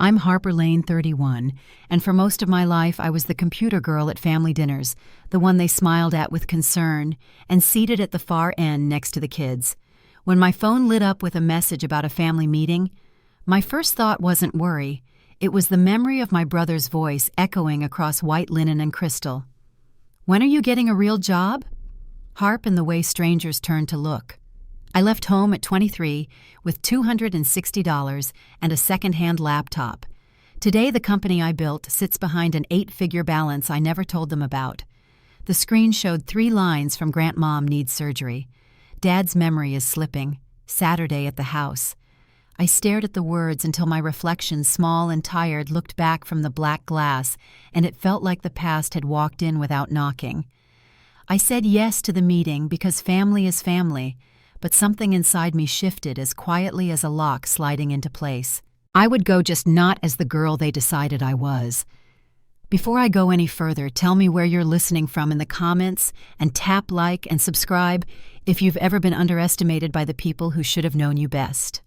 I'm Harper Lane, 31, and for most of my life I was the computer girl at family dinners, the one they smiled at with concern, and seated at the far end next to the kids. When my phone lit up with a message about a family meeting, my first thought wasn't worry. It was the memory of my brother's voice echoing across white linen and crystal. "When are you getting a real job?" Harp and the way strangers turned to look. I left home at 23 with $260 and a second-hand laptop. Today, the company I built sits behind an 8-figure balance I never told them about. The screen showed 3 lines from "Grandmom needs surgery." "Dad's memory is slipping. Saturday at the house." I stared at the words until my reflection, small and tired, looked back from the black glass, and it felt like the past had walked in without knocking. I said yes to the meeting because family is family, but something inside me shifted as quietly as a lock sliding into place. I would go, just not as the girl they decided I was. Before I go any further, tell me where you're listening from in the comments, and tap like and subscribe if you've ever been underestimated by the people who should have known you best.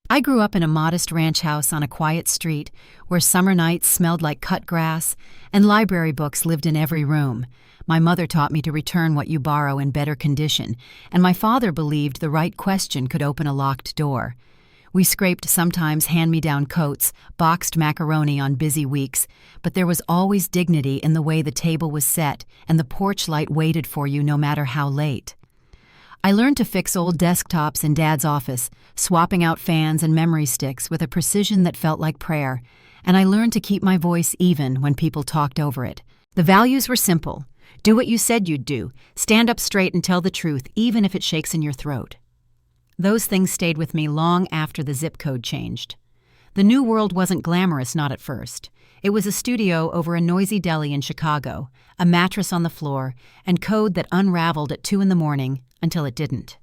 I grew up in a modest ranch house on a quiet street where summer nights smelled like cut grass and library books lived in every room. My mother taught me to return what you borrow in better condition, and my father believed the right question could open a locked door. We scraped sometimes hand-me-down coats, boxed macaroni on busy weeks, but there was always dignity in the way the table was set and the porch light waited for you no matter how late. I learned to fix old desktops in Dad's office, swapping out fans and memory sticks with a precision that felt like prayer, and I learned to keep my voice even when people talked over it. The values were simple. Do what you said you'd do. Stand up straight and tell the truth, even if it shakes in your throat. Those things stayed with me long after the zip code changed. The new world wasn't glamorous, not at first. It was a studio over a noisy deli in Chicago, a mattress on the floor, and code that unraveled at 2 in the morning until it didn't.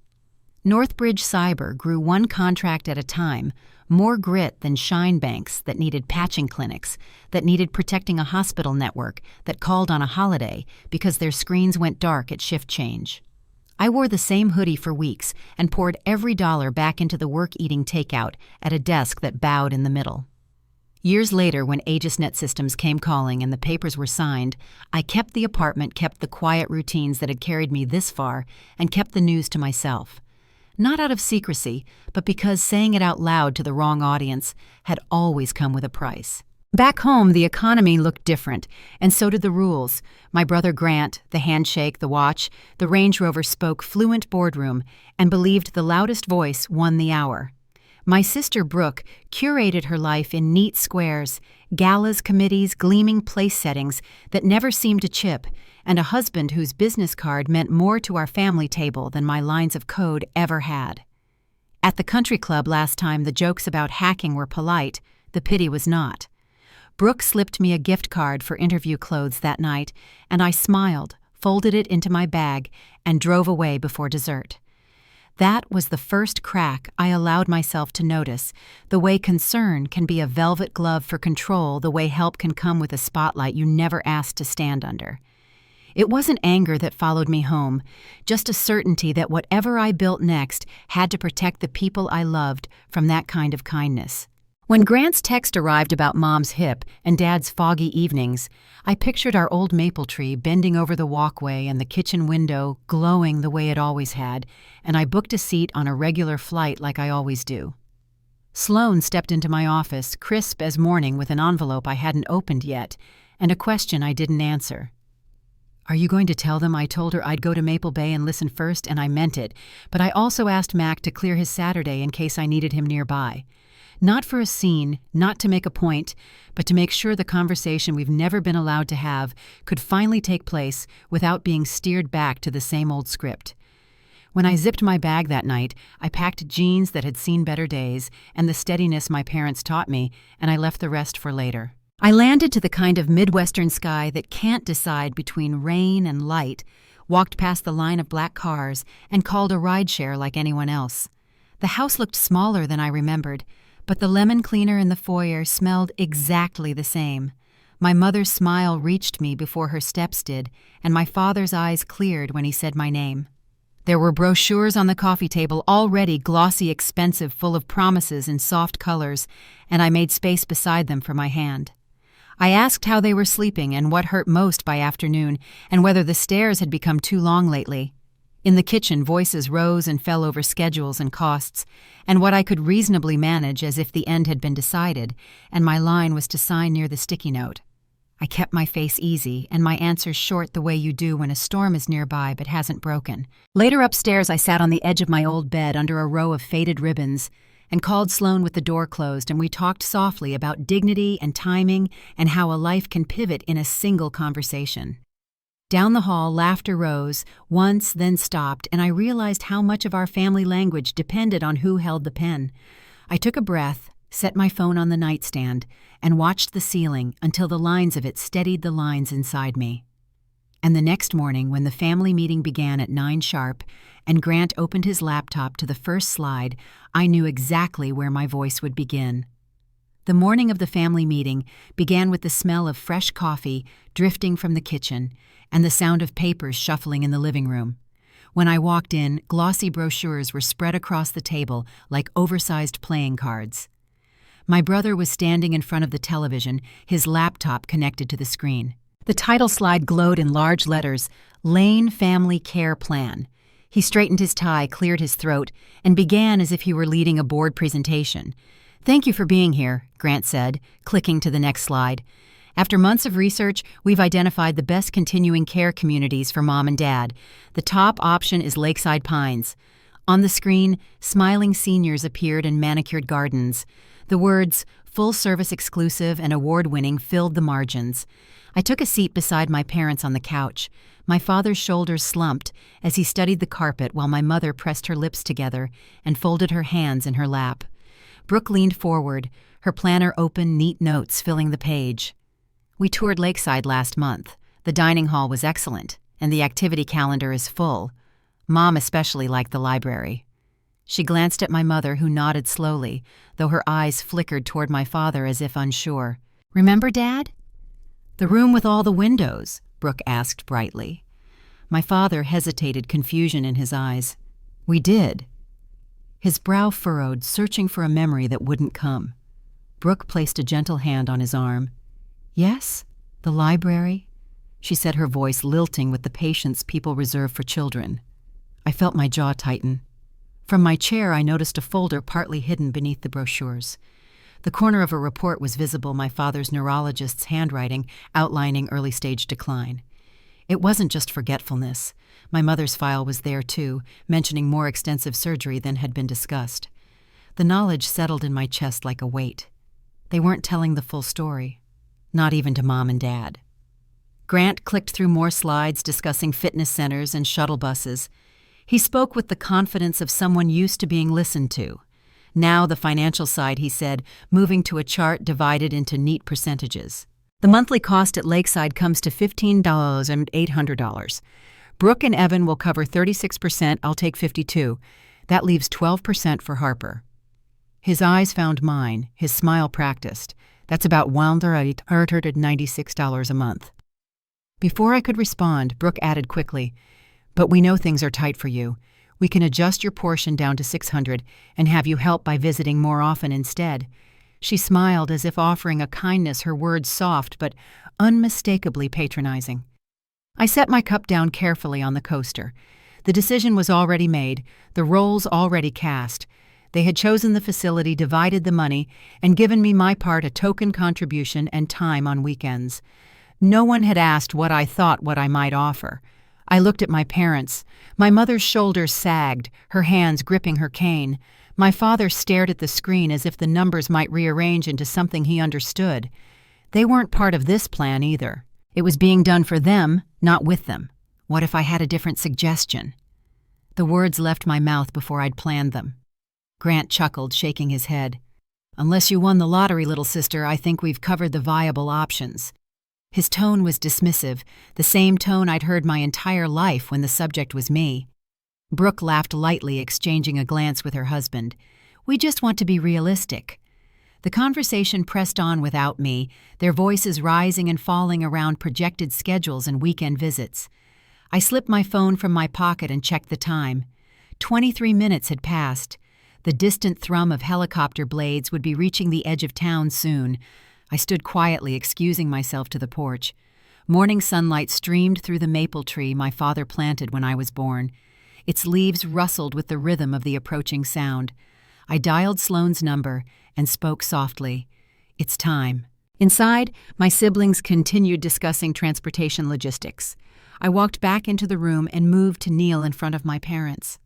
Northbridge Cyber grew one contract at a time, more grit than Shine banks that needed patching clinics, that needed protecting a hospital network that called on a holiday because their screens went dark at shift change. I wore the same hoodie for weeks and poured every dollar back into the work-eating takeout at a desk that bowed in the middle. Years later, when AegisNet Systems came calling and the papers were signed, I kept the apartment, kept the quiet routines that had carried me this far, and kept the news to myself. Not out of secrecy, but because saying it out loud to the wrong audience had always come with a price. Back home, the economy looked different, and so did the rules. My brother Grant, the handshake, the watch, the Range Rover spoke fluent boardroom and believed the loudest voice won the hour. My sister Brooke curated her life in neat squares, galas, committees, gleaming place settings that never seemed to chip, and a husband whose business card meant more to our family table than my lines of code ever had. At the country club last time, the jokes about hacking were polite, the pity was not. Brooke slipped me a gift card for interview clothes that night, and I smiled, folded it into my bag, and drove away before dessert. That was the first crack I allowed myself to notice, the way concern can be a velvet glove for control, the way help can come with a spotlight you never asked to stand under. It wasn't anger that followed me home, just a certainty that whatever I built next had to protect the people I loved from that kind of kindness. When Grant's text arrived about Mom's hip and Dad's foggy evenings, I pictured our old maple tree bending over the walkway and the kitchen window glowing the way it always had, and I booked a seat on a regular flight like I always do. Sloane stepped into my office, crisp as morning, with an envelope I hadn't opened yet, and a question I didn't answer. "Are you going to tell them I told her I'd go to Maple Bay and listen first?" And I meant it, but I also asked Mac to clear his Saturday in case I needed him nearby. Not for a scene, not to make a point, but to make sure the conversation we've never been allowed to have could finally take place without being steered back to the same old script. When I zipped my bag that night, I packed jeans that had seen better days and the steadiness my parents taught me, and I left the rest for later. I landed to the kind of Midwestern sky that can't decide between rain and light, walked past the line of black cars, and called a rideshare like anyone else. The house looked smaller than I remembered, but the lemon cleaner in the foyer smelled exactly the same. My mother's smile reached me before her steps did, and my father's eyes cleared when he said my name. There were brochures on the coffee table, already glossy, expensive, full of promises in soft colors, and I made space beside them for my hand. I asked how they were sleeping and what hurt most by afternoon, and whether the stairs had become too long lately. In the kitchen, voices rose and fell over schedules and costs, and what I could reasonably manage as if the end had been decided, and my line was to sign near the sticky note. I kept my face easy and my answers short, the way you do when a storm is nearby but hasn't broken. Later upstairs, I sat on the edge of my old bed under a row of faded ribbons and called Sloan with the door closed, and we talked softly about dignity and timing and how a life can pivot in a single conversation. Down the hall, laughter rose, once, then stopped, and I realized how much of our family language depended on who held the pen. I took a breath, set my phone on the nightstand, and watched the ceiling until the lines of it steadied the lines inside me. And the next morning, when the family meeting began at 9 sharp, and Grant opened his laptop to the first slide, I knew exactly where my voice would begin. The morning of the family meeting began with the smell of fresh coffee drifting from the kitchen and the sound of papers shuffling in the living room. When I walked in, glossy brochures were spread across the table like oversized playing cards. My brother was standing in front of the television, his laptop connected to the screen. The title slide glowed in large letters, Lane Family Care Plan. He straightened his tie, cleared his throat, and began as if he were leading a board presentation. "Thank you for being here," Grant said, clicking to the next slide. "After months of research, we've identified the best continuing care communities for Mom and Dad. The top option is Lakeside Pines." On the screen, smiling seniors appeared in manicured gardens. The words, full-service exclusive and award-winning, filled the margins. I took a seat beside my parents on the couch. My father's shoulders slumped as he studied the carpet while my mother pressed her lips together and folded her hands in her lap. Brooke leaned forward, her planner open, neat notes filling the page. "We toured Lakeside last month. The dining hall was excellent, and the activity calendar is full. Mom especially liked the library." She glanced at my mother, who nodded slowly, though her eyes flickered toward my father as if unsure. "Remember, Dad?" "The room with all the windows?" Brooke asked brightly. My father hesitated, confusion in his eyes. "We did." His brow furrowed, searching for a memory that wouldn't come. Brooke placed a gentle hand on his arm. "Yes, the library," she said, her voice lilting with the patience people reserve for children. I felt my jaw tighten. From my chair, I noticed a folder partly hidden beneath the brochures. The corner of a report was visible, my father's neurologist's handwriting outlining early-stage decline. It wasn't just forgetfulness. My mother's file was there, too, mentioning more extensive surgery than had been discussed. The knowledge settled in my chest like a weight. They weren't telling the full story, not even to Mom and Dad. Grant clicked through more slides discussing fitness centers and shuttle buses. He spoke with the confidence of someone used to being listened to. Now the financial side, he said, moving to a chart divided into neat percentages. "The monthly cost at Lakeside comes to $15,800. Brooke and Evan will cover 36%, I'll take 52%. That leaves 12% for Harper." His eyes found mine, his smile practiced. "That's about $196 a month." Before I could respond, Brooke added quickly, "But we know things are tight for you. We can adjust your portion down to $600 and have you help by visiting more often instead." She smiled as if offering a kindness, her words soft but unmistakably patronizing. I set my cup down carefully on the coaster. The decision was already made, the roles already cast. They had chosen the facility, divided the money, and given me my part, a token contribution and time on weekends. No one had asked what I thought what I might offer. I looked at my parents. My mother's shoulders sagged, her hands gripping her cane. My father stared at the screen as if the numbers might rearrange into something he understood. They weren't part of this plan either. It was being done for them, not with them. What if I had a different suggestion? The words left my mouth before I'd planned them. Grant chuckled, shaking his head. "Unless you won the lottery, little sister, I think we've covered the viable options." His tone was dismissive, the same tone I'd heard my entire life when the subject was me. Brooke laughed lightly, exchanging a glance with her husband. "We just want to be realistic." The conversation pressed on without me, their voices rising and falling around projected schedules and weekend visits. I slipped my phone from my pocket and checked the time. 23 minutes had passed. The distant thrum of helicopter blades would be reaching the edge of town soon. I stood quietly, excusing myself to the porch. Morning sunlight streamed through the maple tree my father planted when I was born. Its leaves rustled with the rhythm of the approaching sound. I dialed Sloane's number and spoke softly. "It's time." Inside, my siblings continued discussing transportation logistics. I walked back into the room and moved to kneel in front of my parents.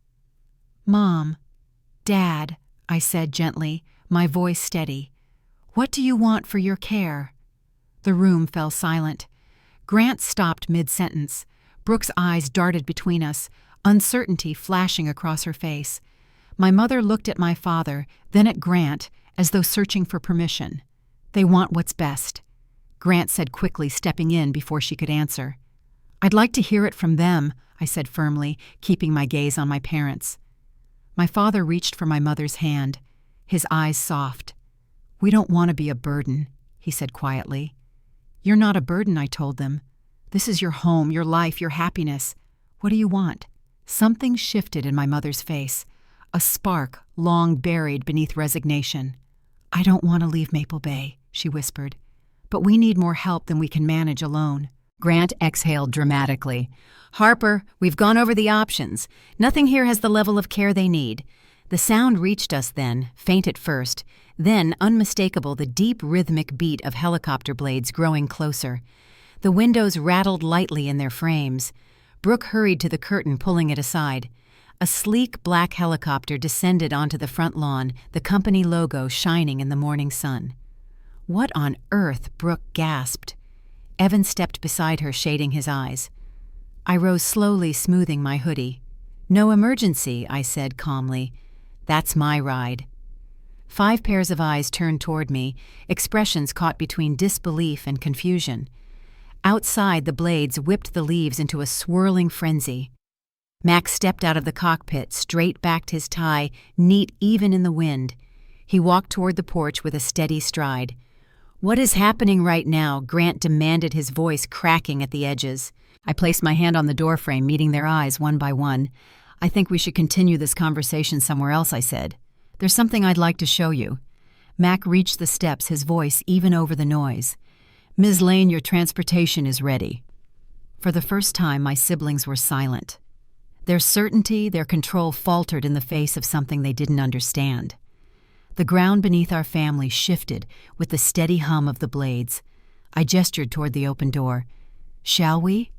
"Mom, Dad," I said gently, my voice steady. "What do you want for your care?" The room fell silent. Grant stopped mid-sentence. Brooke's eyes darted between us, uncertainty flashing across her face. My mother looked at my father, then at Grant, as though searching for permission. "They want what's best," Grant said quickly, stepping in before she could answer. "I'd like to hear it from them," I said firmly, keeping my gaze on my parents. My father reached for my mother's hand, his eyes soft. "We don't want to be a burden," he said quietly. "You're not a burden," I told them. "This is your home, your life, your happiness. What do you want?" Something shifted in my mother's face, a spark long buried beneath resignation. "I don't want to leave Maple Bay," she whispered. "But we need more help than we can manage alone." Grant exhaled dramatically. "Harper, we've gone over the options. Nothing here has the level of care they need." The sound reached us then, faint at first, then unmistakable, the deep rhythmic beat of helicopter blades growing closer. The windows rattled lightly in their frames. Brooke hurried to the curtain, pulling it aside. A sleek black helicopter descended onto the front lawn, the company logo shining in the morning sun. "What on earth?" Brooke gasped. Evan stepped beside her, shading his eyes. I rose slowly, smoothing my hoodie. "No emergency," I said calmly. "That's my ride." 5 pairs of eyes turned toward me, expressions caught between disbelief and confusion. Outside, the blades whipped the leaves into a swirling frenzy. Max stepped out of the cockpit, straight-backed his tie, neat even in the wind. He walked toward the porch with a steady stride. "What is happening right now?" Grant demanded, his voice cracking at the edges. I placed my hand on the doorframe, meeting their eyes one by one. "I think we should continue this conversation somewhere else," I said. "There's something I'd like to show you." Mac reached the steps, his voice even over the noise. "Ms. Lane, your transportation is ready." For the first time, my siblings were silent. Their certainty, their control faltered in the face of something they didn't understand. The ground beneath our family shifted with the steady hum of the blades. I gestured toward the open door. "Shall we?"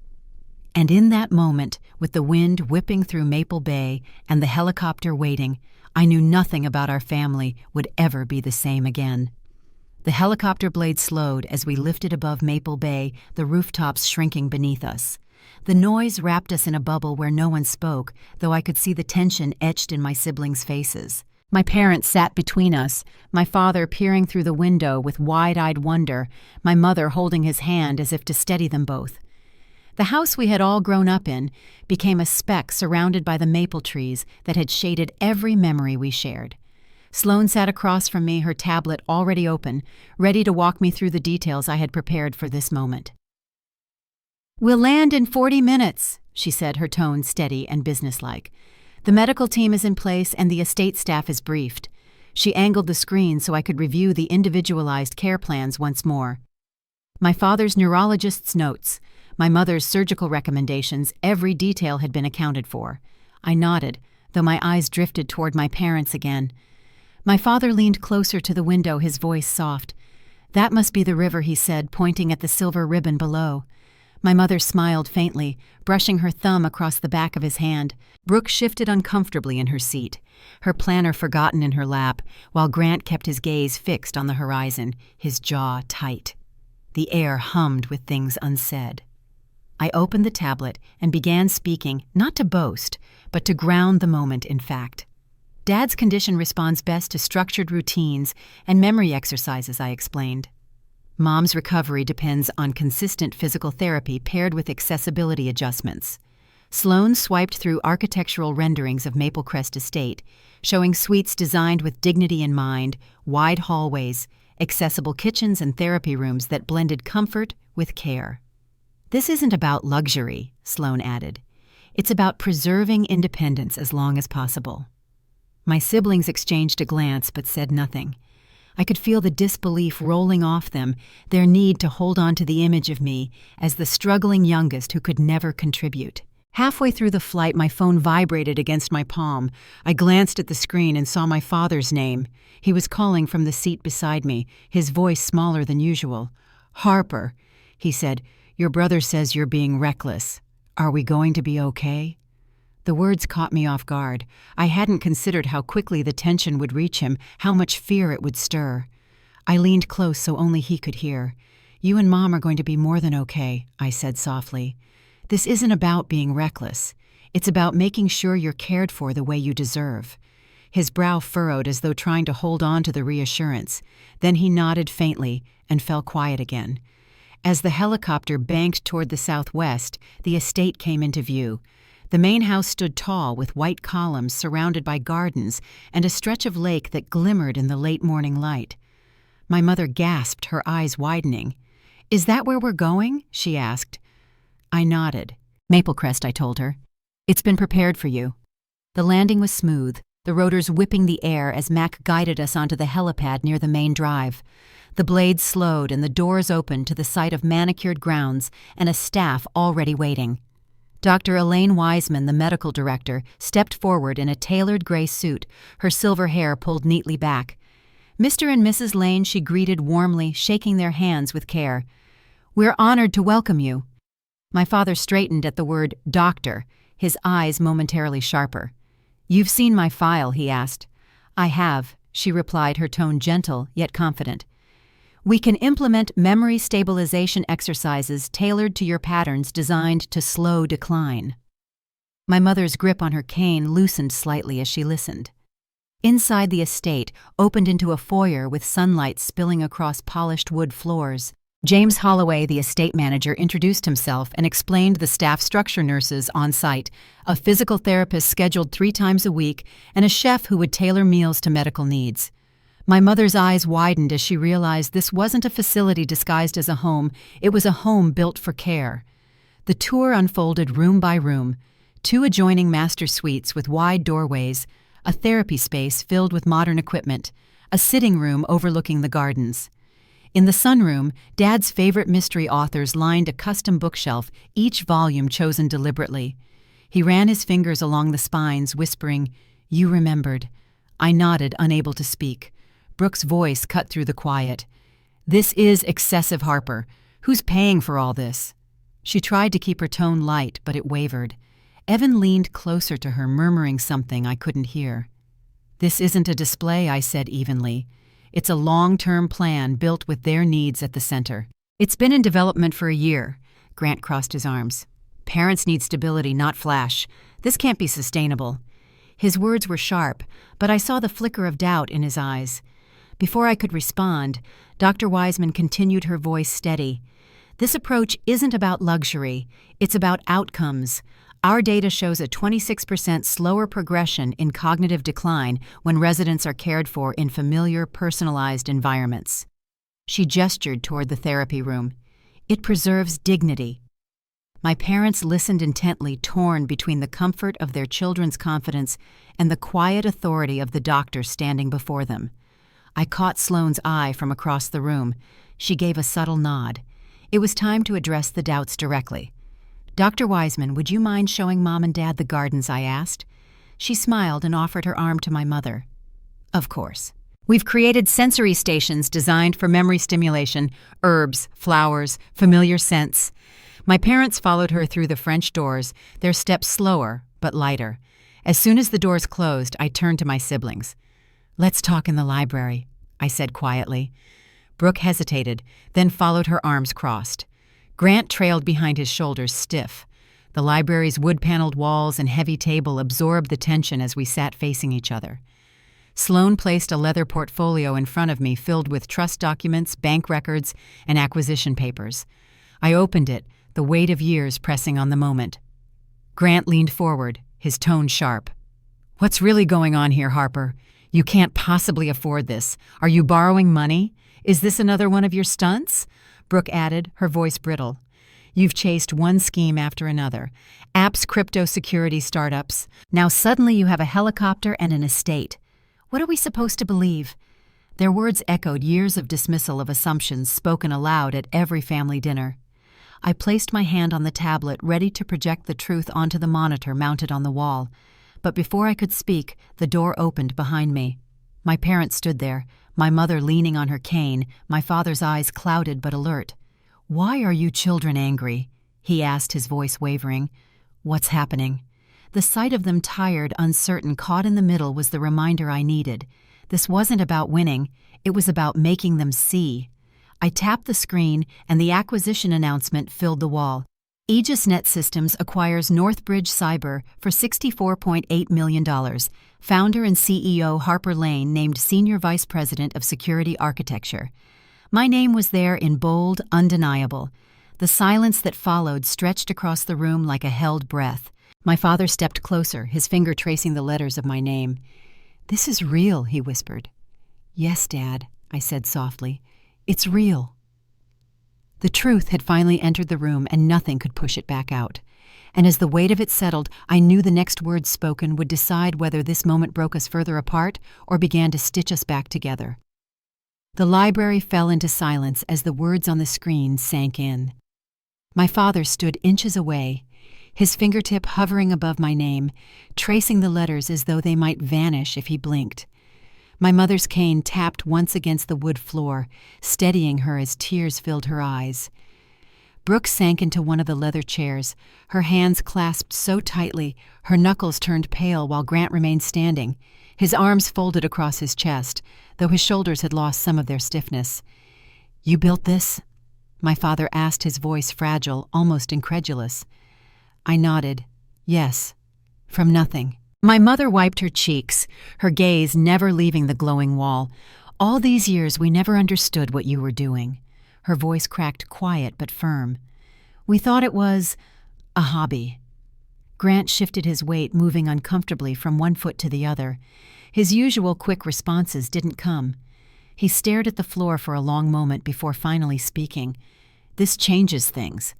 And in that moment, with the wind whipping through Maple Bay and the helicopter waiting, I knew nothing about our family would ever be the same again. The helicopter blade slowed as we lifted above Maple Bay, the rooftops shrinking beneath us. The noise wrapped us in a bubble where no one spoke, though I could see the tension etched in my siblings' faces. My parents sat between us, my father peering through the window with wide-eyed wonder, my mother holding his hand as if to steady them both. The house we had all grown up in became a speck surrounded by the maple trees that had shaded every memory we shared. Sloane sat across from me, her tablet already open, ready to walk me through the details I had prepared for this moment. "We'll land in 40 minutes, she said, her tone steady and businesslike. "The medical team is in place and the estate staff is briefed." She angled the screen so I could review the individualized care plans once more. My father's neurologist's notes, my mother's surgical recommendations, every detail had been accounted for. I nodded, though my eyes drifted toward my parents again. My father leaned closer to the window, his voice soft. "That must be the river," he said, pointing at the silver ribbon below. My mother smiled faintly, brushing her thumb across the back of his hand. Brooke shifted uncomfortably in her seat, her planner forgotten in her lap, while Grant kept his gaze fixed on the horizon, his jaw tight. The air hummed with things unsaid. I opened the tablet and began speaking, not to boast, but to ground the moment in fact. "Dad's condition responds best to structured routines and memory exercises," I explained. "Mom's recovery depends on consistent physical therapy paired with accessibility adjustments." Sloane swiped through architectural renderings of Maple Crest Estate, showing suites designed with dignity in mind, wide hallways, accessible kitchens and therapy rooms that blended comfort with care. This isn't about luxury, Sloane added. It's about preserving independence as long as possible. My siblings exchanged a glance but said nothing. I could feel the disbelief rolling off them, their need to hold on to the image of me as the struggling youngest who could never contribute. Halfway through the flight, my phone vibrated against my palm. I glanced at the screen and saw my father's name. He was calling from the seat beside me, his voice smaller than usual. "Harper," he said, "your brother says you're being reckless. Are we going to be okay?" The words caught me off guard. I hadn't considered how quickly the tension would reach him, how much fear it would stir. I leaned close so only he could hear. "You and Mom are going to be more than okay," I said softly. "This isn't about being reckless. It's about making sure you're cared for the way you deserve." His brow furrowed as though trying to hold on to the reassurance. Then he nodded faintly and fell quiet again. As the helicopter banked toward the southwest, the estate came into view. The main house stood tall with white columns surrounded by gardens and a stretch of lake that glimmered in the late morning light. My mother gasped, her eyes widening. "Is that where we're going?" she asked. I nodded. "Maplecrest," I told her. "It's been prepared for you." The landing was smooth, the rotors whipping the air as Mac guided us onto the helipad near the main drive. The blades slowed and the doors opened to the sight of manicured grounds and a staff already waiting. Dr. Elaine Wiseman, the medical director, stepped forward in a tailored gray suit, her silver hair pulled neatly back. "Mr. and Mrs. Lane," she greeted warmly, shaking their hands with care. "We're honored to welcome you." My father straightened at the word doctor, his eyes momentarily sharper. "You've seen my file?" he asked. "I have," she replied, her tone gentle yet confident. "We can implement memory stabilization exercises tailored to your patterns designed to slow decline." My mother's grip on her cane loosened slightly as she listened. Inside the estate opened into a foyer with sunlight spilling across polished wood floors. James Holloway, the estate manager, introduced himself and explained the staff structure: nurses on site, a physical therapist scheduled 3 times a week, and a chef who would tailor meals to medical needs. My mother's eyes widened as she realized this wasn't a facility disguised as a home, it was a home built for care. The tour unfolded room by room: 2 adjoining master suites with wide doorways, a therapy space filled with modern equipment, a sitting room overlooking the gardens. In the sunroom, Dad's favorite mystery authors lined a custom bookshelf, each volume chosen deliberately. He ran his fingers along the spines, whispering, "You remembered." I nodded, unable to speak. Brooke's voice cut through the quiet. "This is excessive, Harper. Who's paying for all this?" She tried to keep her tone light, but it wavered. Evan leaned closer to her, murmuring something I couldn't hear. "This isn't a display," I said evenly. "It's a long-term plan built with their needs at the center." "It's been in development for a year." Grant crossed his arms. "Parents need stability, not flash. This can't be sustainable." His words were sharp, but I saw the flicker of doubt in his eyes. Before I could respond, Dr. Wiseman continued, her voice steady. "This approach isn't about luxury. It's about outcomes. Our data shows a 26% slower progression in cognitive decline when residents are cared for in familiar, personalized environments." She gestured toward the therapy room. "It preserves dignity." My parents listened intently, torn between the comfort of their children's confidence and the quiet authority of the doctor standing before them. I caught Sloane's eye from across the room. She gave a subtle nod. It was time to address the doubts directly. "Dr. Wiseman, would you mind showing Mom and Dad the gardens?" I asked. She smiled and offered her arm to my mother. "Of course. We've created sensory stations designed for memory stimulation, herbs, flowers, familiar scents." My parents followed her through the French doors, their steps slower but lighter. As soon as the doors closed, I turned to my siblings. "Let's talk in the library," I said quietly. Brooke hesitated, then followed, her arms crossed. Grant trailed behind his shoulders, stiff. The library's wood-paneled walls and heavy table absorbed the tension as we sat facing each other. Sloane placed a leather portfolio in front of me filled with trust documents, bank records, and acquisition papers. I opened it, the weight of years pressing on the moment. Grant leaned forward, his tone sharp. "What's really going on here, Harper? You can't possibly afford this. Are you borrowing money? Is this another one of your stunts?" Brooke added, her voice brittle. You've chased one scheme after another. Apps, crypto security startups. Now suddenly you have a helicopter and an estate. What are we supposed to believe? Their words echoed years of dismissal of assumptions spoken aloud at every family dinner. I placed my hand on the tablet, ready to project the truth onto the monitor mounted on the wall. But before I could speak, the door opened behind me. My parents stood there, my mother leaning on her cane, my father's eyes clouded but alert. "Why are you children angry?" he asked, his voice wavering. "What's happening?" The sight of them tired, uncertain, caught in the middle was the reminder I needed. This wasn't about winning, it was about making them see. I tapped the screen, and the acquisition announcement filled the wall. Aegis Net Systems acquires Northbridge Cyber for $64.8 million. Founder and CEO Harper Lane named Senior Vice President of Security Architecture. My name was there in bold, undeniable. The silence that followed stretched across the room like a held breath. My father stepped closer, his finger tracing the letters of my name. "This is real," he whispered. "Yes, Dad," I said softly. "It's real." The truth had finally entered the room, and nothing could push it back out. And as the weight of it settled, I knew the next words spoken would decide whether this moment broke us further apart or began to stitch us back together. The library fell into silence as the words on the screen sank in. My father stood inches away, his fingertip hovering above my name, tracing the letters as though they might vanish if he blinked. My mother's cane tapped once against the wood floor, steadying her as tears filled her eyes. Brooke sank into one of the leather chairs, her hands clasped so tightly, her knuckles turned pale while Grant remained standing, his arms folded across his chest, though his shoulders had lost some of their stiffness. "You built this?" my father asked, his voice fragile, almost incredulous. I nodded. "Yes. From nothing." My mother wiped her cheeks, her gaze never leaving the glowing wall. "All these years we never understood what you were doing." Her voice cracked, quiet but firm. "We thought it was a hobby." Grant shifted his weight, moving uncomfortably from one foot to the other. His usual quick responses didn't come. He stared at the floor for a long moment before finally speaking. "This changes things."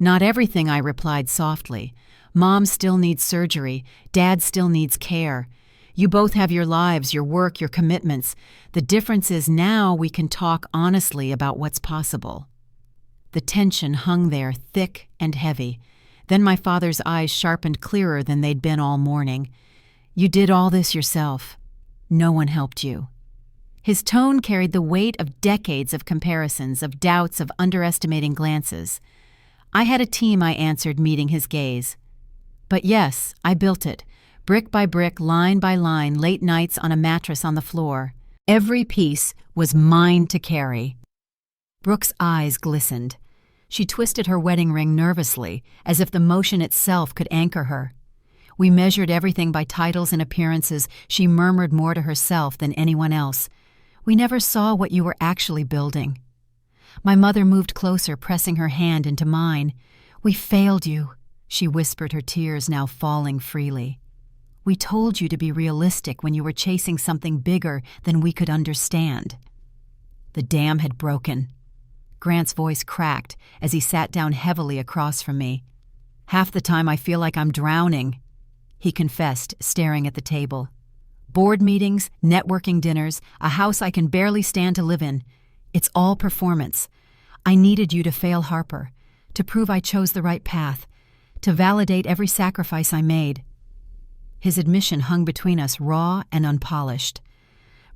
"Not everything," I replied softly. "Mom still needs surgery. Dad still needs care. You both have your lives, your work, your commitments. The difference is now we can talk honestly about what's possible." The tension hung there, thick and heavy. Then my father's eyes sharpened clearer than they'd been all morning. "You did all this yourself. No one helped you." His tone carried the weight of decades of comparisons, of doubts, of underestimating glances. "I had a team," I answered, meeting his gaze. "But yes, I built it. Brick by brick, line by line, late nights on a mattress on the floor. Every piece was mine to carry." Brooke's eyes glistened. She twisted her wedding ring nervously, as if the motion itself could anchor her. "We measured everything by titles and appearances," she murmured more to herself than anyone else. "We never saw what you were actually building." My mother moved closer, pressing her hand into mine. "We failed you," she whispered, her tears now falling freely. "We told you to be realistic when you were chasing something bigger than we could understand." The dam had broken. Grant's voice cracked as he sat down heavily across from me. "Half the time I feel like I'm drowning," he confessed, staring at the table. "Board meetings, networking dinners, a house I can barely stand to live in. It's all performance. I needed you to fail Harper, to prove I chose the right path, to validate every sacrifice I made." His admission hung between us, raw and unpolished.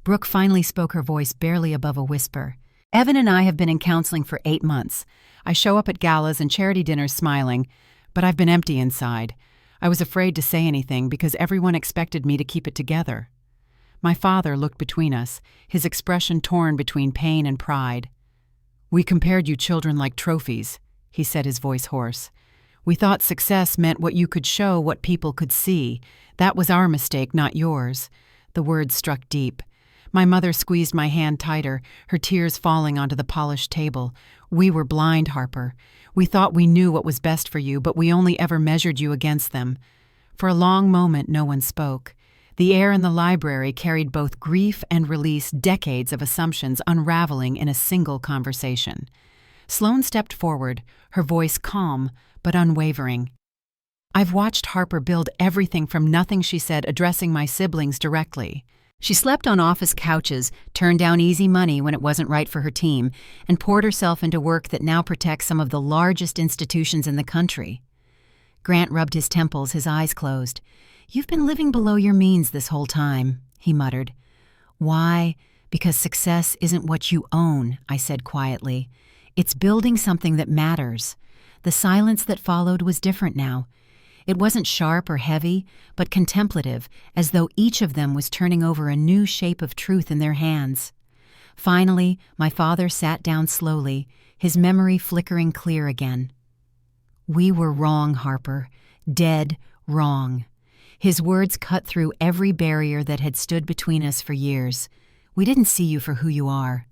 Brooke finally spoke, her voice barely above a whisper. "Evan and I have been in counseling for 8 months. I show up at galas and charity dinners smiling, but I've been empty inside. I was afraid to say anything because everyone expected me to keep it together." My father looked between us, his expression torn between pain and pride. "We compared you children like trophies," he said, his voice hoarse. "We thought success meant what you could show, what people could see. That was our mistake, not yours." The words struck deep. My mother squeezed my hand tighter, her tears falling onto the polished table. "We were blind, Harper. We thought we knew what was best for you, but we only ever measured you against them." For a long moment, no one spoke. The air in the library carried both grief and release, decades of assumptions unraveling in a single conversation. Sloane stepped forward, her voice calm but unwavering. "I've watched Harper build everything from nothing," she said, addressing my siblings directly. She slept on office couches, turned down easy money when it wasn't right for her team, and poured herself into work that now protects some of the largest institutions in the country. Grant rubbed his temples, his eyes closed. "You've been living below your means this whole time," he muttered. "Why? Because success isn't what you own," I said quietly. "It's building something that matters." The silence that followed was different now. It wasn't sharp or heavy, but contemplative, as though each of them was turning over a new shape of truth in their hands. Finally, my father sat down slowly, his memory flickering clear again. "We were wrong, Harper. Dead wrong." His words cut through every barrier that had stood between us for years. "We didn't see you for who you are."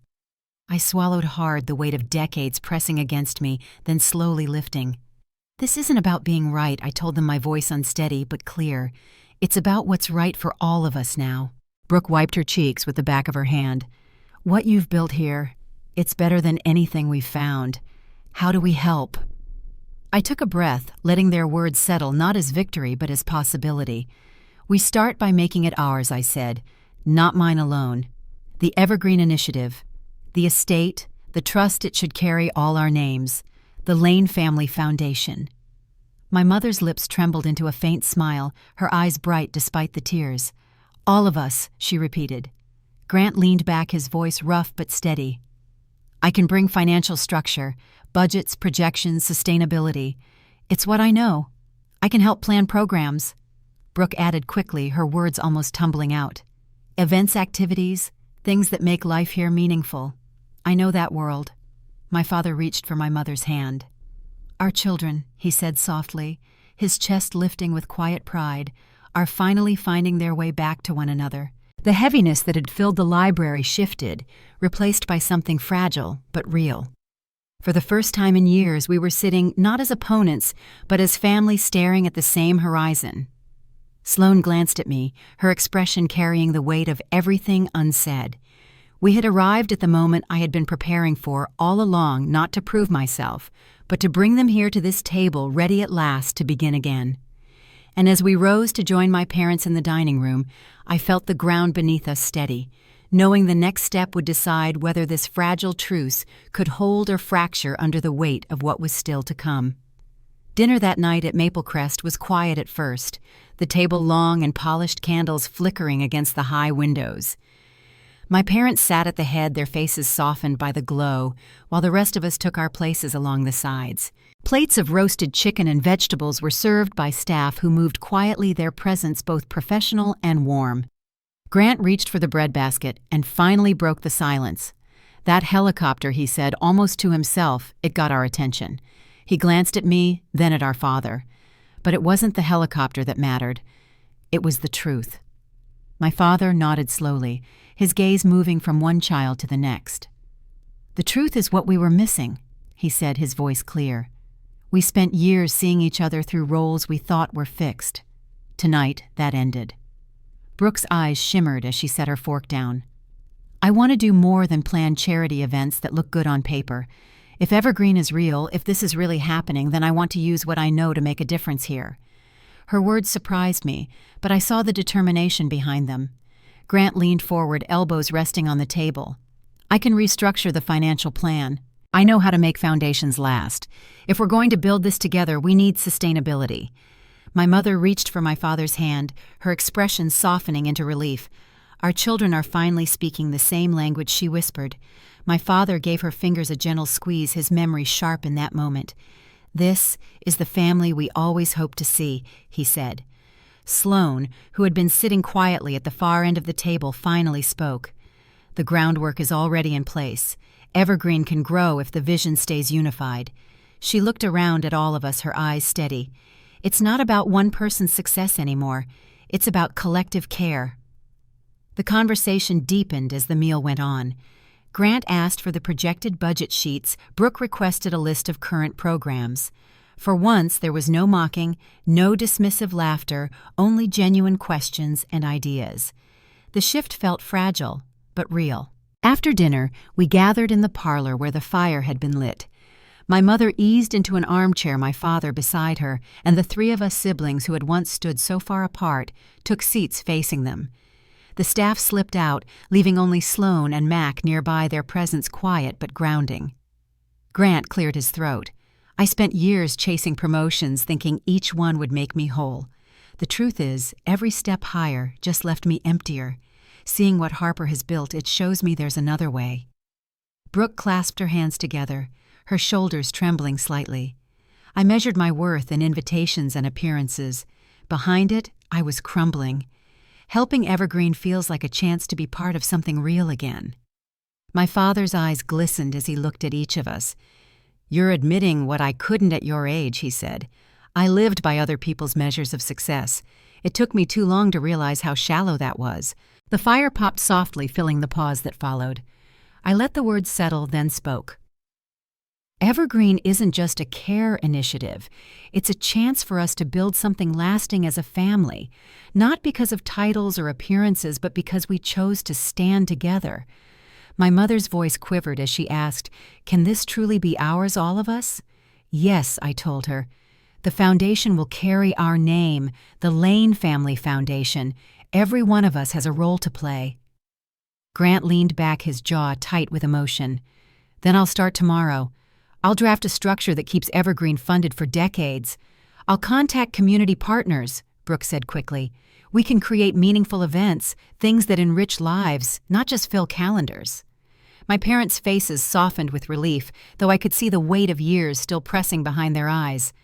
I swallowed hard, the weight of decades pressing against me, then slowly lifting. "This isn't about being right," I told them, my voice unsteady but clear. "It's about what's right for all of us now." Brooke wiped her cheeks with the back of her hand. "What you've built here, it's better than anything we've found. How do we help?" I took a breath, letting their words settle not as victory but as possibility. "We start by making it ours," I said. "Not mine alone. The Evergreen Initiative, the estate, the trust it should carry all our names. The Lane Family Foundation." My mother's lips trembled into a faint smile, her eyes bright despite the tears. "All of us," she repeated. Grant leaned back, his voice rough but steady. "I can bring financial structure, budgets, projections, sustainability. It's what I know. I can help plan programs." Brooke added quickly, her words almost tumbling out. "Events, activities, things that make life here meaningful. I know that world." My father reached for my mother's hand. "Our children," he said softly, his chest lifting with quiet pride, "are finally finding their way back to one another." The heaviness that had filled the library shifted, replaced by something fragile but real. For the first time in years, we were sitting not as opponents, but as family staring at the same horizon. Sloane glanced at me, her expression carrying the weight of everything unsaid. We had arrived at the moment I had been preparing for all along, not to prove myself, but to bring them here to this table, ready at last to begin again. And as we rose to join my parents in the dining room, I felt the ground beneath us steady, knowing the next step would decide whether this fragile truce could hold or fracture under the weight of what was still to come. Dinner that night at Maplecrest was quiet at first, the table long and polished candles flickering against the high windows. My parents sat at the head, their faces softened by the glow, while the rest of us took our places along the sides. Plates of roasted chicken and vegetables were served by staff who moved quietly, their presence both professional and warm. Grant reached for the breadbasket and finally broke the silence. "That helicopter," he said, almost to himself. It got our attention. He glanced at me, then at our father. But it wasn't the helicopter that mattered. It was the truth. My father nodded slowly, his gaze moving from one child to the next. "The truth is what we were missing," he said, his voice clear. "We spent years seeing each other through roles we thought were fixed. Tonight, that ended." Brooke's eyes shimmered as she set her fork down. "I want to do more than plan charity events that look good on paper. If Evergreen is real, if this is really happening, then I want to use what I know to make a difference here." Her words surprised me, but I saw the determination behind them. Grant leaned forward, elbows resting on the table. "I can restructure the financial plan. I know how to make foundations last. If we're going to build this together, we need sustainability." My mother reached for my father's hand, her expression softening into relief. "Our children are finally speaking the same language," she whispered. My father gave her fingers a gentle squeeze, his memory sharp in that moment. "This is the family we always hoped to see," he said. Sloane, who had been sitting quietly at the far end of the table, finally spoke. "The groundwork is already in place. Evergreen can grow if the vision stays unified." She looked around at all of us, her eyes steady. "It's not about one person's success anymore. It's about collective care." The conversation deepened as the meal went on. Grant asked for the projected budget sheets. Brooke requested a list of current programs. For once, there was no mocking, no dismissive laughter, only genuine questions and ideas. The shift felt fragile, but real. After dinner, we gathered in the parlor where the fire had been lit. My mother eased into an armchair, my father beside her, and the three of us siblings who had once stood so far apart took seats facing them. The staff slipped out, leaving only Sloane and Mac nearby, their presence quiet but grounding. Grant cleared his throat. I spent years chasing promotions, thinking each one would make me whole. The truth is, every step higher just left me emptier. Seeing what Harper has built, it shows me there's another way. Brooke clasped her hands together, her shoulders trembling slightly. I measured my worth in invitations and appearances. Behind it, I was crumbling. Helping Evergreen feels like a chance to be part of something real again. My father's eyes glistened as he looked at each of us. "You're admitting what I couldn't at your age," he said. "I lived by other people's measures of success. It took me too long to realize how shallow that was." The fire popped softly, filling the pause that followed. I let the words settle, then spoke. Evergreen isn't just a care initiative. It's a chance for us to build something lasting as a family, not because of titles or appearances, but because we chose to stand together. My mother's voice quivered as she asked, "Can this truly be ours, all of us?" "Yes," I told her. "The foundation will carry our name, the Lane Family Foundation. Every one of us has a role to play." Grant leaned back, his jaw tight with emotion. "Then I'll start tomorrow. I'll draft a structure that keeps Evergreen funded for decades. I'll contact community partners," Brooke said quickly. "We can create meaningful events, things that enrich lives, not just fill calendars." My parents' faces softened with relief, though I could see the weight of years still pressing behind their eyes.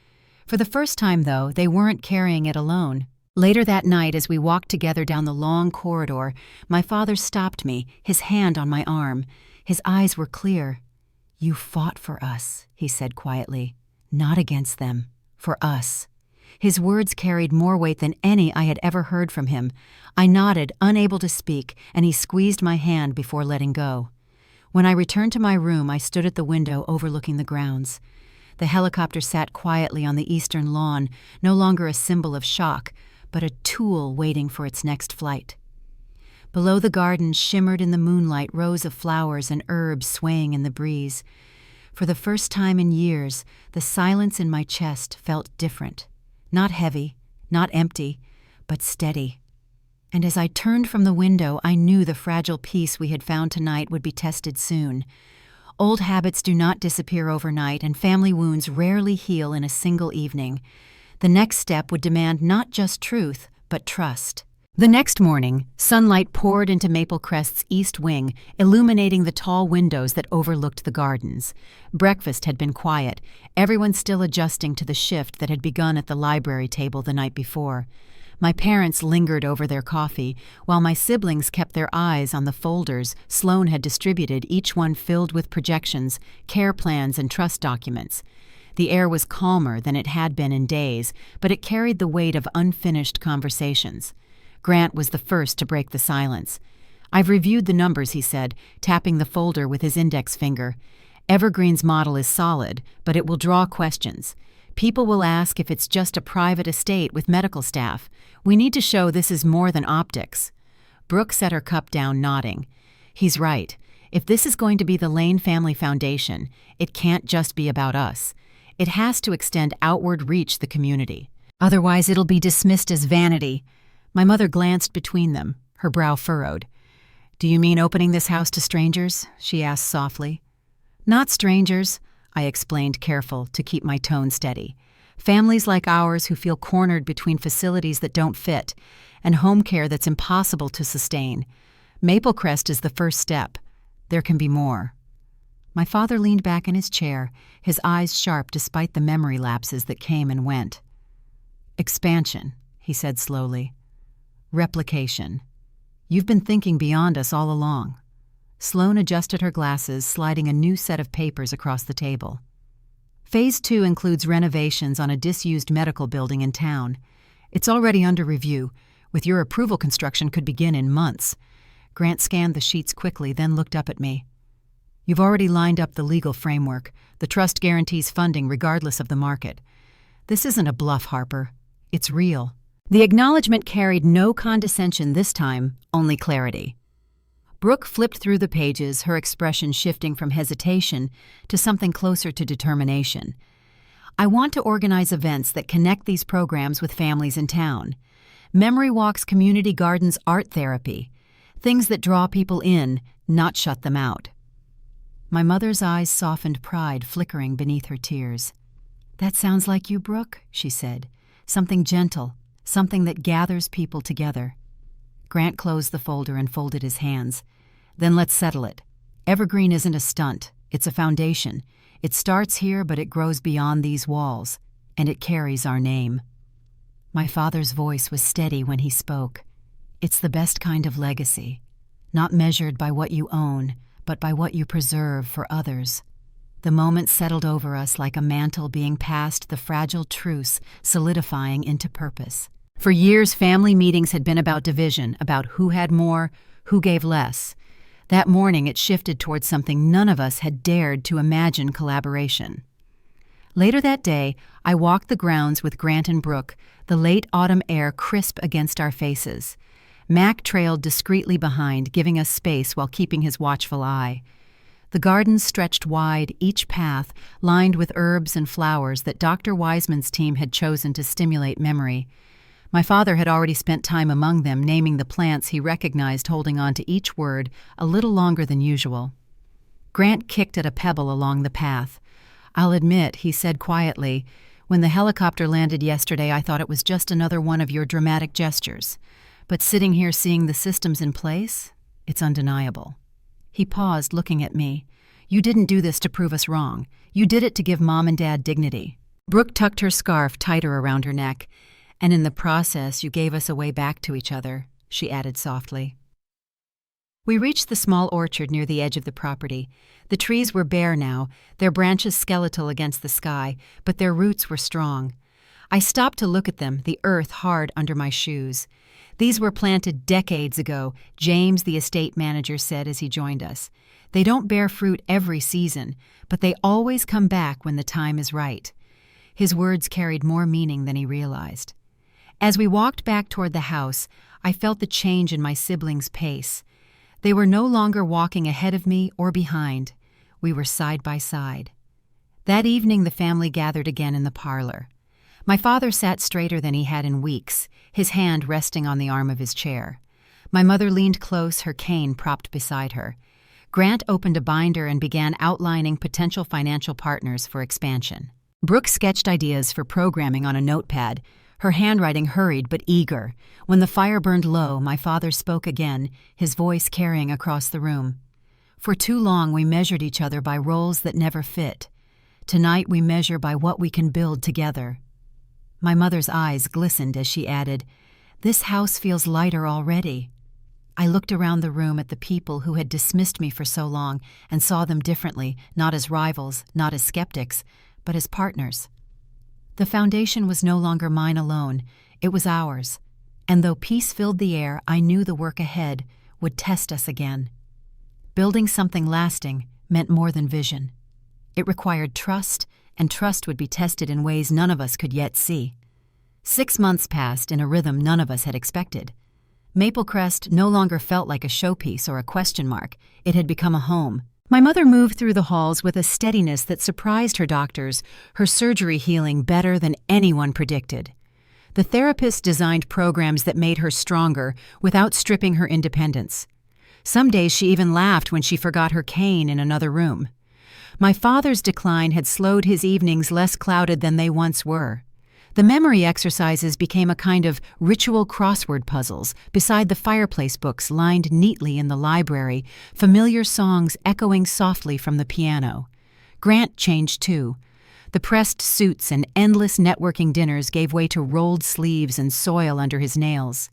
For the first time, though, they weren't carrying it alone. Later that night, as we walked together down the long corridor, my father stopped me, his hand on my arm. His eyes were clear. "You fought for us," he said quietly. "Not against them. For us." His words carried more weight than any I had ever heard from him. I nodded, unable to speak, and he squeezed my hand before letting go. When I returned to my room, I stood at the window overlooking the grounds. The helicopter sat quietly on the eastern lawn, no longer a symbol of shock, but a tool waiting for its next flight. Below the garden shimmered in the moonlight rows of flowers and herbs swaying in the breeze. For the first time in years, the silence in my chest felt different. Not heavy, not empty, but steady. And as I turned from the window, I knew the fragile peace we had found tonight would be tested soon. Old habits do not disappear overnight, and family wounds rarely heal in a single evening. The next step would demand not just truth, but trust. The next morning, sunlight poured into Maple Crest's east wing, illuminating the tall windows that overlooked the gardens. Breakfast had been quiet, everyone still adjusting to the shift that had begun at the library table the night before. My parents lingered over their coffee, while my siblings kept their eyes on the folders Sloane had distributed, each one filled with projections, care plans, and trust documents. The air was calmer than it had been in days, but it carried the weight of unfinished conversations. Grant was the first to break the silence. "I've reviewed the numbers," he said, tapping the folder with his index finger. "Evergreen's model is solid, but it will draw questions. People will ask if it's just a private estate with medical staff. We need to show this is more than optics." Brooke set her cup down, nodding. "He's right. If this is going to be the Lane Family Foundation, it can't just be about us. It has to extend outward, reach the community. Otherwise, it'll be dismissed as vanity." My mother glanced between them, her brow furrowed. "Do you mean opening this house to strangers?" she asked softly. "Not strangers," I explained, careful to keep my tone steady. "Families like ours who feel cornered between facilities that don't fit and home care that's impossible to sustain. Maple Crest is the first step. There can be more." My father leaned back in his chair, his eyes sharp despite the memory lapses that came and went. "Expansion," he said slowly. "Replication. You've been thinking beyond us all along." Sloane adjusted her glasses, sliding a new set of papers across the table. "Phase 2 includes renovations on a disused medical building in town. It's already under review. With your approval, construction could begin in months." Grant scanned the sheets quickly, then looked up at me. "You've already lined up the legal framework. The trust guarantees funding regardless of the market. This isn't a bluff, Harper. It's real." The acknowledgement carried no condescension this time, only clarity. Brooke flipped through the pages, her expression shifting from hesitation to something closer to determination. I want to organize events that connect these programs with families in town. Memory walks, community gardens, art therapy. Things that draw people in, not shut them out. My mother's eyes softened, pride flickering beneath her tears. "That sounds like you, Brooke," she said. "Something gentle, something that gathers people together." Grant closed the folder and folded his hands. "Then let's settle it. Evergreen isn't a stunt, it's a foundation. It starts here, but it grows beyond these walls, and it carries our name." My father's voice was steady when he spoke. "It's the best kind of legacy, not measured by what you own, but by what you preserve for others." The moment settled over us like a mantle being passed, the fragile truce solidifying into purpose. For years, family meetings had been about division, about who had more, who gave less. That morning, it shifted towards something none of us had dared to imagine: collaboration. Later that day, I walked the grounds with Grant and Brooke, the late autumn air crisp against our faces. Mac trailed discreetly behind, giving us space while keeping his watchful eye. The gardens stretched wide, each path lined with herbs and flowers that Dr. Wiseman's team had chosen to stimulate memory. My father had already spent time among them, naming the plants he recognized, holding on to each word a little longer than usual. Grant kicked at a pebble along the path. "I'll admit," he said quietly, "when the helicopter landed yesterday, I thought it was just another one of your dramatic gestures. But sitting here seeing the systems in place, it's undeniable." He paused, looking at me. "You didn't do this to prove us wrong. You did it to give Mom and Dad dignity." Brooke tucked her scarf tighter around her neck. "And in the process, you gave us a way back to each other," she added softly. We reached the small orchard near the edge of the property. The trees were bare now, their branches skeletal against the sky, but their roots were strong. I stopped to look at them, the earth hard under my shoes. "These were planted decades ago," James, the estate manager, said as he joined us. "They don't bear fruit every season, but they always come back when the time is right." His words carried more meaning than he realized. As we walked back toward the house, I felt the change in my siblings' pace. They were no longer walking ahead of me or behind. We were side by side. That evening, the family gathered again in the parlor. My father sat straighter than he had in weeks, his hand resting on the arm of his chair. My mother leaned close, her cane propped beside her. Grant opened a binder and began outlining potential financial partners for expansion. Brooke sketched ideas for programming on a notepad, her handwriting hurried but eager. When the fire burned low, my father spoke again, his voice carrying across the room. "For too long we measured each other by roles that never fit. Tonight we measure by what we can build together." My mother's eyes glistened as she added, "This house feels lighter already." I looked around the room at the people who had dismissed me for so long and saw them differently, not as rivals, not as skeptics, but as partners. The foundation was no longer mine alone, it was ours, and though peace filled the air, I knew the work ahead would test us again. Building something lasting meant more than vision. It required trust, and trust would be tested in ways none of us could yet see. 6 months passed in a rhythm none of us had expected. Maplecrest no longer felt like a showpiece or a question mark. It had become a home. My mother moved through the halls with a steadiness that surprised her doctors, her surgery healing better than anyone predicted. The therapist designed programs that made her stronger without stripping her independence. Some days she even laughed when she forgot her cane in another room. My father's decline had slowed his evenings less clouded than they once were. The memory exercises became a kind of ritual crossword puzzles beside the fireplace books lined neatly in the library, familiar songs echoing softly from the piano. Grant changed too. The pressed suits and endless networking dinners gave way to rolled sleeves and soil under his nails.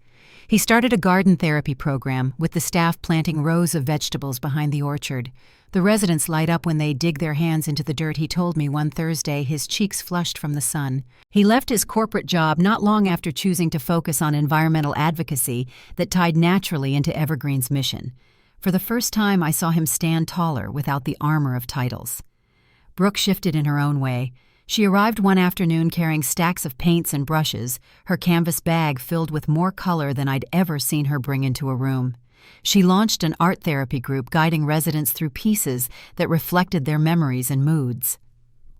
He started a garden therapy program, with the staff planting rows of vegetables behind the orchard. The residents light up when they dig their hands into the dirt, he told me one Thursday, his cheeks flushed from the sun. He left his corporate job not long after choosing to focus on environmental advocacy that tied naturally into Evergreen's mission. For the first time, I saw him stand taller without the armor of titles. Brooke shifted in her own way. She arrived one afternoon carrying stacks of paints and brushes, her canvas bag filled with more color than I'd ever seen her bring into a room. She launched an art therapy group guiding residents through pieces that reflected their memories and moods.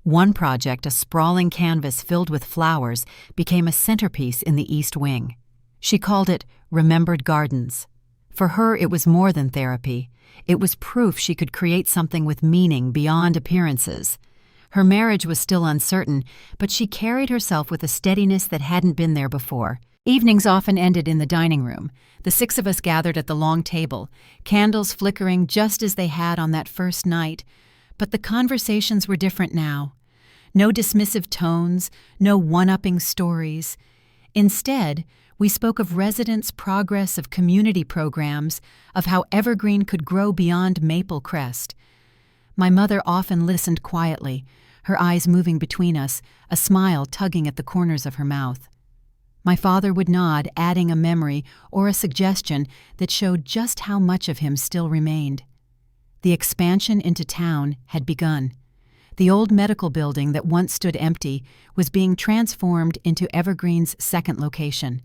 One project, a sprawling canvas filled with flowers, became a centerpiece in the East Wing. She called it Remembered Gardens. For her, it was more than therapy. It was proof she could create something with meaning beyond appearances. Her marriage was still uncertain, but she carried herself with a steadiness that hadn't been there before. Evenings often ended in the dining room. The six of us gathered at the long table, candles flickering just as they had on that first night. But the conversations were different now. No dismissive tones, no one-upping stories. Instead, we spoke of residents' progress, of community programs, of how Evergreen could grow beyond Maple Crest. My mother often listened quietly, her eyes moving between us, a smile tugging at the corners of her mouth. My father would nod, adding a memory or a suggestion that showed just how much of him still remained. The expansion into town had begun. The old medical building that once stood empty was being transformed into Evergreen's second location.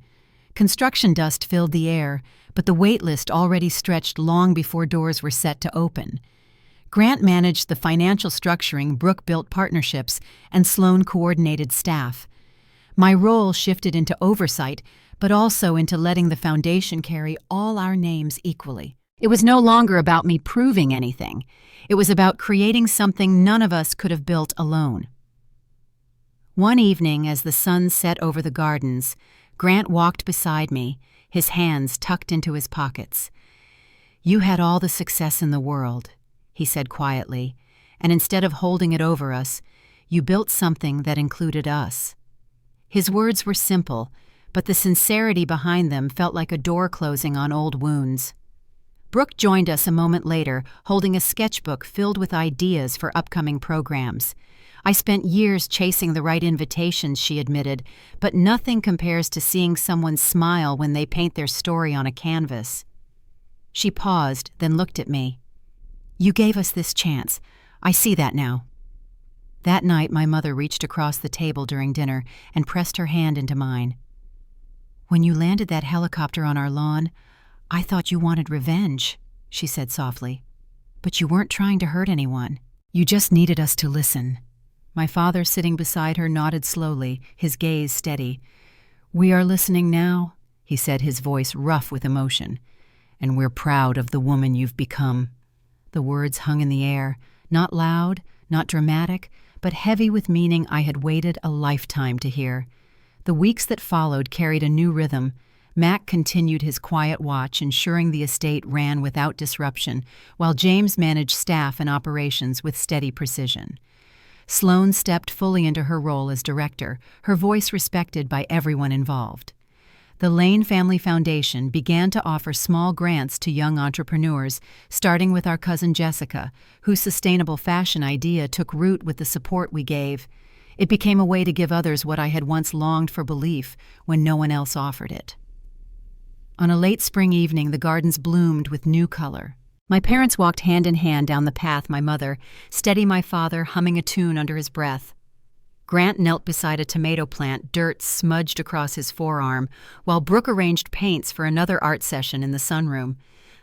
Construction dust filled the air, but the wait list already stretched long before doors were set to open. Grant managed the financial structuring, Brooke built partnerships, and Sloan coordinated staff. My role shifted into oversight, but also into letting the foundation carry all our names equally. It was no longer about me proving anything. It was about creating something none of us could have built alone. One evening, as the sun set over the gardens, Grant walked beside me, his hands tucked into his pockets. "You had all the success in the world," he said quietly, "and instead of holding it over us, you built something that included us." His words were simple, but the sincerity behind them felt like a door closing on old wounds. Brooke joined us a moment later, holding a sketchbook filled with ideas for upcoming programs. "I spent years chasing the right invitations," she admitted, "but nothing compares to seeing someone smile when they paint their story on a canvas." She paused, then looked at me. "You gave us this chance. I see that now." That night, my mother reached across the table during dinner and pressed her hand into mine. "When you landed that helicopter on our lawn, I thought you wanted revenge," she said softly. "But you weren't trying to hurt anyone. You just needed us to listen." My father, sitting beside her, nodded slowly, his gaze steady. "We are listening now," he said, his voice rough with emotion. "And we're proud of the woman you've become." The words hung in the air, not loud, not dramatic, but heavy with meaning I had waited a lifetime to hear. The weeks that followed carried a new rhythm. Mac continued his quiet watch, ensuring the estate ran without disruption, while James managed staff and operations with steady precision. Sloan stepped fully into her role as director, her voice respected by everyone involved. The Lane Family Foundation began to offer small grants to young entrepreneurs, starting with our cousin Jessica, whose sustainable fashion idea took root with the support we gave. It became a way to give others what I had once longed for belief when no one else offered it. On a late spring evening, the gardens bloomed with new color. My parents walked hand in hand down the path, my mother, steady, my father humming a tune under his breath. Grant knelt beside a tomato plant, dirt smudged across his forearm, while Brooke arranged paints for another art session in the sunroom.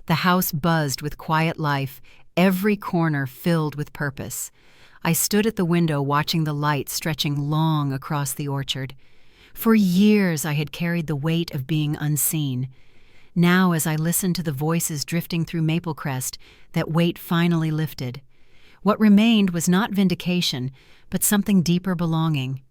The house buzzed with quiet life, every corner filled with purpose. I stood at the window watching the light stretching long across the orchard. For years I had carried the weight of being unseen. Now, as I listened to the voices drifting through Maple Crest, that weight finally lifted. What remained was not vindication, but something deeper belonging.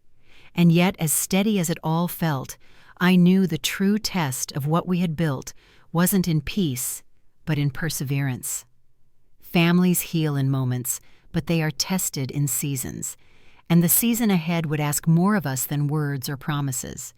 And yet, as steady as it all felt, I knew the true test of what we had built wasn't in peace, but in perseverance. Families heal in moments, but they are tested in seasons. And the season ahead would ask more of us than words or promises.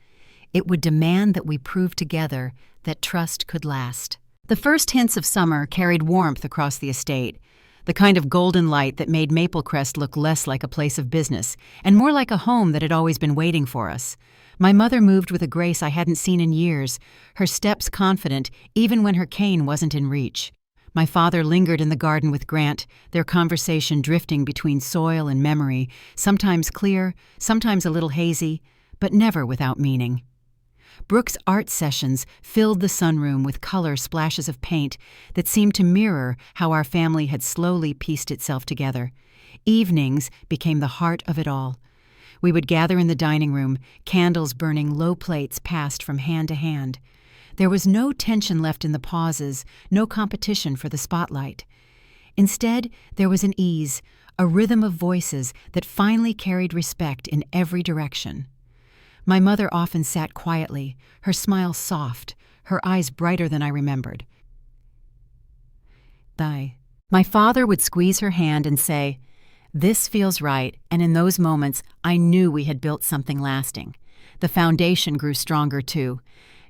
It would demand that we prove together that trust could last. The first hints of summer carried warmth across the estate, the kind of golden light that made Maple Crest look less like a place of business and more like a home that had always been waiting for us. My mother moved with a grace I hadn't seen in years, her steps confident even when her cane wasn't in reach. My father lingered in the garden with Grant, their conversation drifting between soil and memory, sometimes clear, sometimes a little hazy, but never without meaning. Brooke's art sessions filled the sunroom with color splashes of paint that seemed to mirror how our family had slowly pieced itself together. Evenings became the heart of it all. We would gather in the dining room, candles burning, low plates passed from hand to hand. There was no tension left in the pauses, no competition for the spotlight. Instead, there was an ease, a rhythm of voices that finally carried respect in every direction. My mother often sat quietly, her smile soft, her eyes brighter than I remembered. My father would squeeze her hand and say, "This feels right," and in those moments I knew we had built something lasting. The foundation grew stronger too.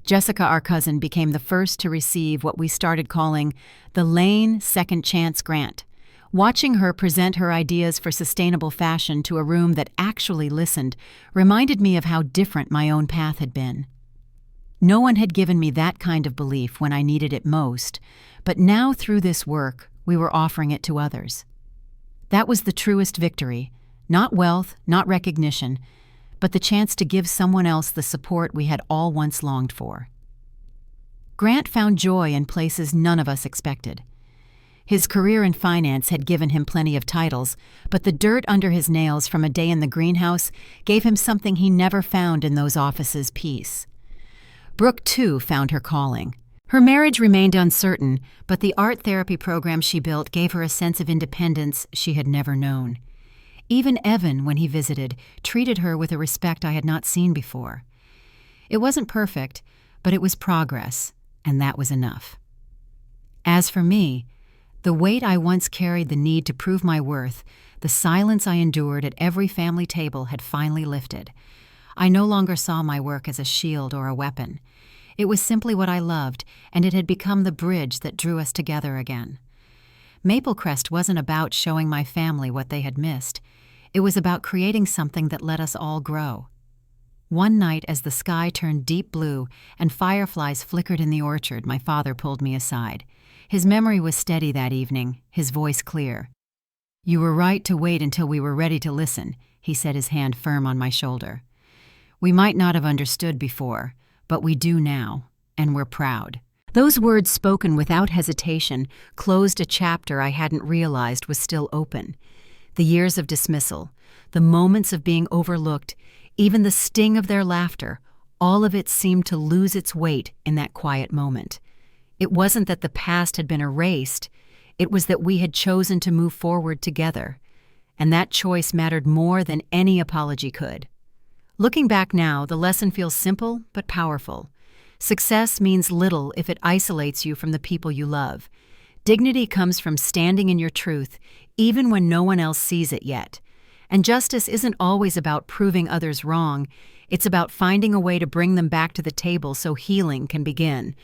Jessica, our cousin, became the first to receive what we started calling the Lane Second Chance Grant. Watching her present her ideas for sustainable fashion to a room that actually listened reminded me of how different my own path had been. No one had given me that kind of belief when I needed it most, but now through this work, we were offering it to others. That was the truest victory, not wealth, not recognition, but the chance to give someone else the support we had all once longed for. Grant found joy in places none of us expected. His career in finance had given him plenty of titles, but the dirt under his nails from a day in the greenhouse gave him something he never found in those offices: peace. Brooke, too, found her calling. Her marriage remained uncertain, but the art therapy program she built gave her a sense of independence she had never known. Even Evan, when he visited, treated her with a respect I had not seen before. It wasn't perfect, but it was progress, and that was enough. As for me, the weight I once carried, the need to prove my worth, the silence I endured at every family table had finally lifted. I no longer saw my work as a shield or a weapon. It was simply what I loved, and it had become the bridge that drew us together again. Maplecrest wasn't about showing my family what they had missed. It was about creating something that let us all grow. One night, as the sky turned deep blue and fireflies flickered in the orchard, my father pulled me aside. His memory was steady that evening, his voice clear. "You were right to wait until we were ready to listen," he said, his hand firm on my shoulder. "We might not have understood before, but we do now, and we're proud." Those words, spoken without hesitation, closed a chapter I hadn't realized was still open. The years of dismissal, the moments of being overlooked, even the sting of their laughter, all of it seemed to lose its weight in that quiet moment. It wasn't that the past had been erased, it was that we had chosen to move forward together, and that choice mattered more than any apology could. Looking back now, the lesson feels simple but powerful. Success means little if it isolates you from the people you love. Dignity comes from standing in your truth, even when no one else sees it yet. And justice isn't always about proving others wrong, it's about finding a way to bring them back to the table so healing can begin.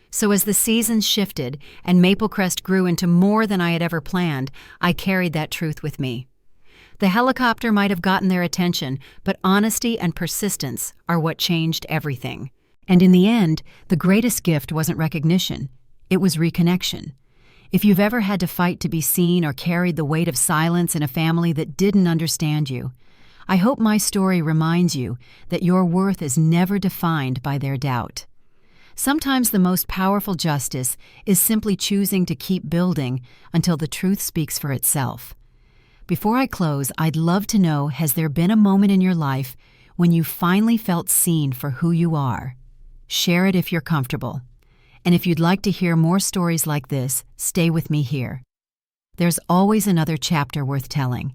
So as the seasons shifted and Maplecrest grew into more than I had ever planned, I carried that truth with me. The helicopter might have gotten their attention, but honesty and persistence are what changed everything. And in the end, the greatest gift wasn't recognition, it was reconnection. If you've ever had to fight to be seen or carried the weight of silence in a family that didn't understand you, I hope my story reminds you that your worth is never defined by their doubt. Sometimes the most powerful justice is simply choosing to keep building until the truth speaks for itself. Before I close, I'd love to know, has there been a moment in your life when you finally felt seen for who you are? Share it if you're comfortable. And if you'd like to hear more stories like this, stay with me here. There's always another chapter worth telling.